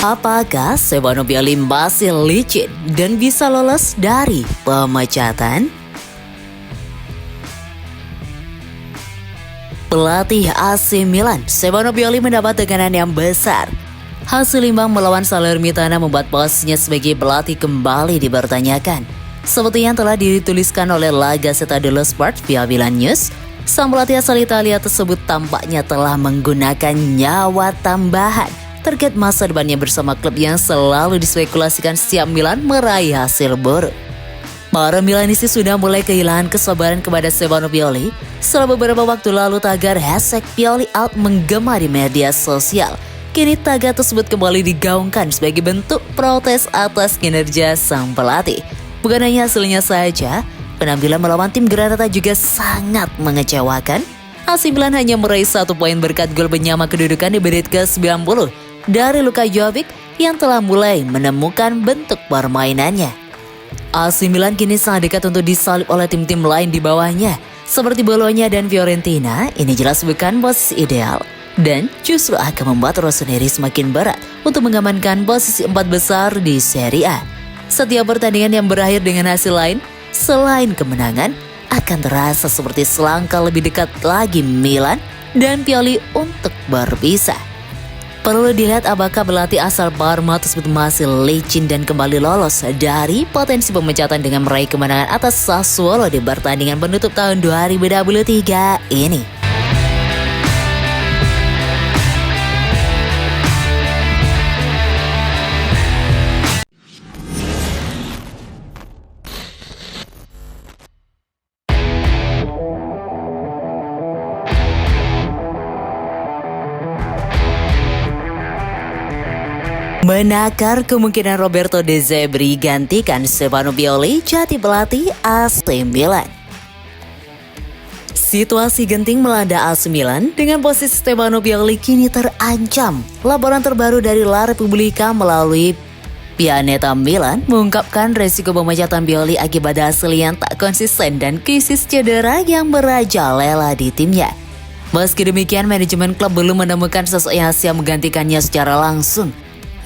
Apakah Stefano Pioli masih licin dan bisa lolos dari pemecatan? Pelatih AC Milan, Stefano Pioli mendapat tekanan yang besar. Hasil imbang melawan Salernitana membuat posisinya sebagai pelatih kembali dipertanyakan. Seperti yang telah dituliskan oleh La Gazzetta dello Sport via Milan News, sang pelatih asal Italia tersebut tampaknya telah menggunakan nyawa tambahan terkait masa depannya bersama klub yang selalu dispekulasikan setiap Milan meraih hasil buruk. Para Milanisti sudah mulai kehilangan kesabaran kepada Stefano Pioli setelah beberapa waktu lalu tagar hashtag Pioli out menggema di media sosial. Kini tagar tersebut kembali digaungkan sebagai bentuk protes atas kinerja sang pelatih. Bukan hanya hasilnya saja, penampilan melawan tim Granata juga sangat mengecewakan. AC Milan hanya meraih 1 poin berkat gol penyama kedudukan di menit ke-90 dari Luka Jovic yang telah mulai menemukan bentuk permainannya. AC Milan kini sangat dekat untuk disalip oleh tim-tim lain di bawahnya. Seperti Bologna dan Fiorentina, ini jelas bukan posisi ideal. Dan justru akan membuat Rossoneri semakin berat untuk mengamankan posisi 4 besar di Serie A. Setiap pertandingan yang berakhir dengan hasil lain, selain kemenangan, akan terasa seperti selangkah lebih dekat lagi Milan dan Pioli untuk berpisah. Perlu dilihat apakah pelatih asal Parma tersebut masih licin dan kembali lolos dari potensi pemecatan dengan meraih kemenangan atas Sassuolo di pertandingan penutup tahun 2023 ini. Menakar kemungkinan Roberto De Zerbi gantikan Stefano Pioli jadi pelatih AC Milan. Situasi genting melanda AC Milan dengan posisi Stefano Pioli kini terancam. Laporan terbaru dari La Repubblica melalui Pianeta Milan mengungkapkan resiko pemecatan Pioli akibat hasil yang tak konsisten dan krisis cedera yang merajalela di timnya. Meski demikian, manajemen klub belum menemukan sosok yang siap menggantikannya secara langsung.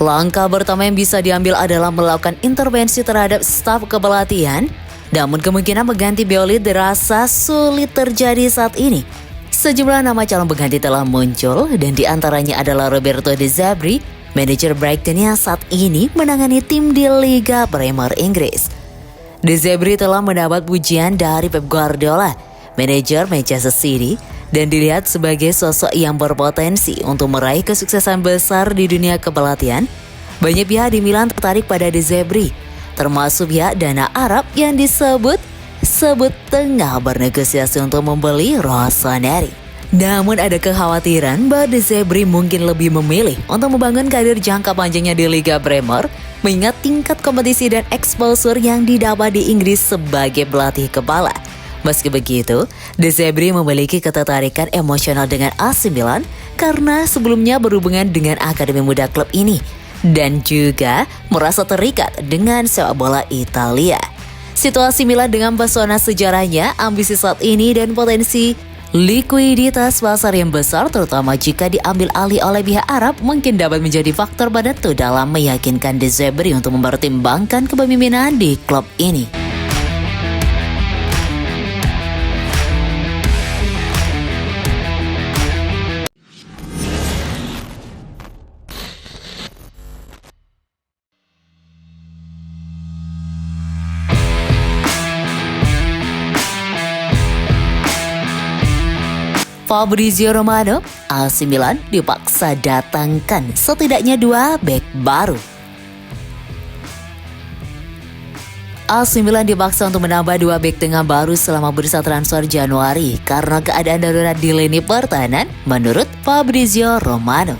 Langkah pertama yang bisa diambil adalah melakukan intervensi terhadap staf kepelatihan, namun kemungkinan mengganti Pioli dirasa sulit terjadi saat ini. Sejumlah nama calon pengganti telah muncul dan diantaranya adalah Roberto De Zerbi, manajer Brighton yang saat ini menangani tim di Liga Premier Inggris. De Zerbi telah mendapat pujian dari Pep Guardiola, manajer Manchester City, dan dilihat sebagai sosok yang berpotensi untuk meraih kesuksesan besar di dunia kepelatihan. Banyak pihak di Milan tertarik pada De Zerbi, termasuk pihak dana Arab yang disebut tengah bernegosiasi untuk membeli Rossoneri. Namun ada kekhawatiran bahwa De Zerbi mungkin lebih memilih untuk membangun karir jangka panjangnya di Liga Premier, mengingat tingkat kompetisi dan exposure yang didapat di Inggris sebagai pelatih kepala. Meski begitu, De Zerbi memiliki ketertarikan emosional dengan AC Milan karena sebelumnya berhubungan dengan akademi muda klub ini dan juga merasa terikat dengan sepak bola Italia. Situasi Milan dengan pesona sejarahnya, ambisi saat ini dan potensi likuiditas pasar yang besar terutama jika diambil alih oleh pihak Arab mungkin dapat menjadi faktor penentu dalam meyakinkan De Zerbi untuk mempertimbangkan kepemimpinan di klub ini. Fabrizio Romano, AC Milan dipaksa datangkan setidaknya 2 bek baru. AC Milan dipaksa untuk menambah 2 bek tengah baru selama bursa transfer Januari karena keadaan darurat di lini pertahanan, menurut Fabrizio Romano.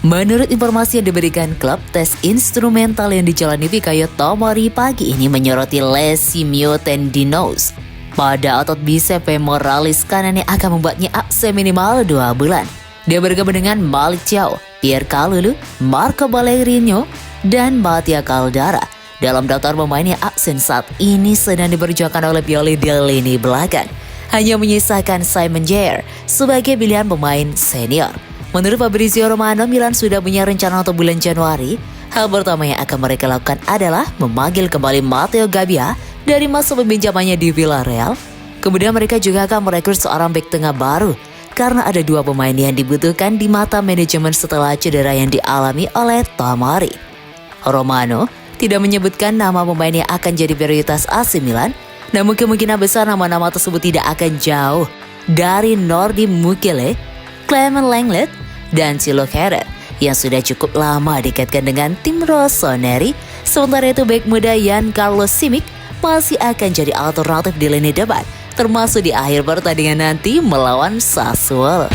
Menurut informasi yang diberikan klub, tes instrumental yang dijalani Fikayo Tomori pagi ini menyoroti lesi myotendinosus pada otot bicep femoralis kanan yang akan membuatnya absen minimal 2 bulan. Dia bergabung dengan Malik Thiaw, Pierre Kalulu, Marco Pellegrino, dan Mattia Caldara dalam daftar pemain yang absen saat ini sedang diperjuangkan oleh Pioli di lini belakang. Hanya menyisakan Simon Jair sebagai pilihan pemain senior. Menurut Fabrizio Romano, Milan sudah punya rencana untuk bulan Januari. Hal pertama yang akan mereka lakukan adalah memanggil kembali Matteo Gabbia dari masa peminjamannya di Villarreal. Kemudian mereka juga akan merekrut seorang bek tengah baru karena ada 2 pemain yang dibutuhkan di mata manajemen setelah cedera yang dialami oleh Tomori. Romano tidak menyebutkan nama pemain yang akan jadi prioritas AC Milan, namun kemungkinan besar nama-nama tersebut tidak akan jauh dari Nordi Mukiele, Clement Lenglet, dan Thilo Kehrer yang sudah cukup lama dikaitkan dengan tim rossoneri. Sementara itu bek muda Jan Carlos Simic masih akan jadi alternatif di lini depan, termasuk di akhir pertandingan nanti melawan Sassuolo.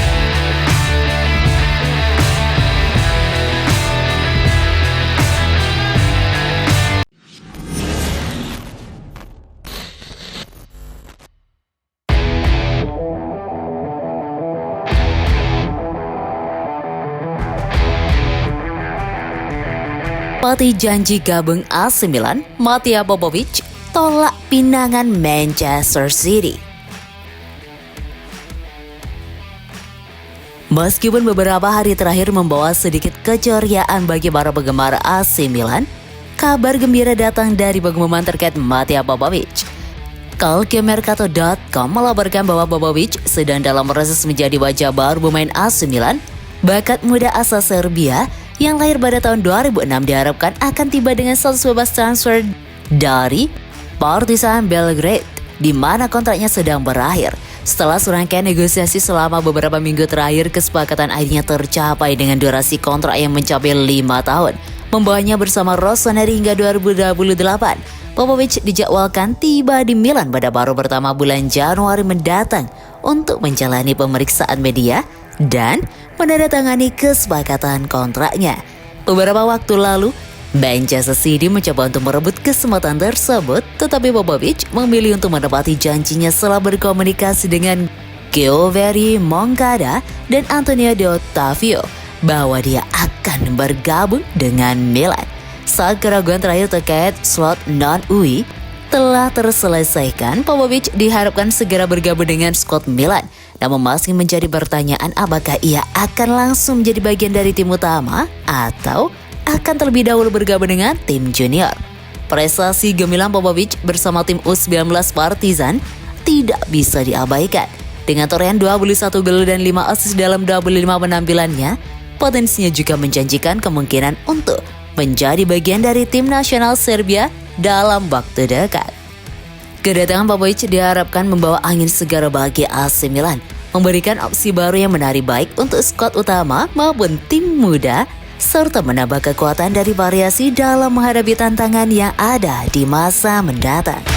Pelatih janji gabung AC Milan, Matija Popovic tolak pinangan Manchester City. Meskipun beberapa hari terakhir membawa sedikit keceriaan bagi para penggemar AC Milan, kabar gembira datang dari pengumuman terkait Matija Popovic. Calciomercato.com melaporkan bahwa Popovic sedang dalam proses menjadi wajah baru pemain AC Milan. Bakat muda asal Serbia yang lahir pada tahun 2006 diharapkan akan tiba dengan status bebas transfer dari Partizan Belgrade, di mana kontraknya sedang berakhir. Setelah serangkaian negosiasi selama beberapa minggu terakhir, kesepakatan akhirnya tercapai dengan durasi kontrak yang mencapai 5 tahun, membawanya bersama rossoneri hingga 2028. Popovic dijadwalkan tiba di Milan pada paruh pertama bulan Januari mendatang untuk menjalani pemeriksaan media dan menandatangani kesepakatan kontraknya. Beberapa waktu lalu, Manchester City mencoba untuk merebut kesempatan tersebut, tetapi Popovic memilih untuk menepati janjinya setelah berkomunikasi dengan Giovanni Moncada dan Antonio De Ottavio bahwa dia akan bergabung dengan Milan. Saat keraguan terakhir terkait slot non-UI telah terselesaikan, Popovic diharapkan segera bergabung dengan skuad Milan. Namun masih menjadi pertanyaan apakah ia akan langsung menjadi bagian dari tim utama atau akan terlebih dahulu bergabung dengan tim junior. Prestasi gemilang Popovic bersama tim U19 Partizan tidak bisa diabaikan. Dengan torehan 21 gol dan 5 assist dalam 25 penampilannya, potensinya juga menjanjikan kemungkinan untuk menjadi bagian dari tim nasional Serbia dalam waktu dekat. Kedatangan Popovic diharapkan membawa angin segar bagi AC Milan, memberikan opsi baru yang menarik baik untuk skuad utama maupun tim muda, serta menambah kekuatan dari variasi dalam menghadapi tantangan yang ada di masa mendatang.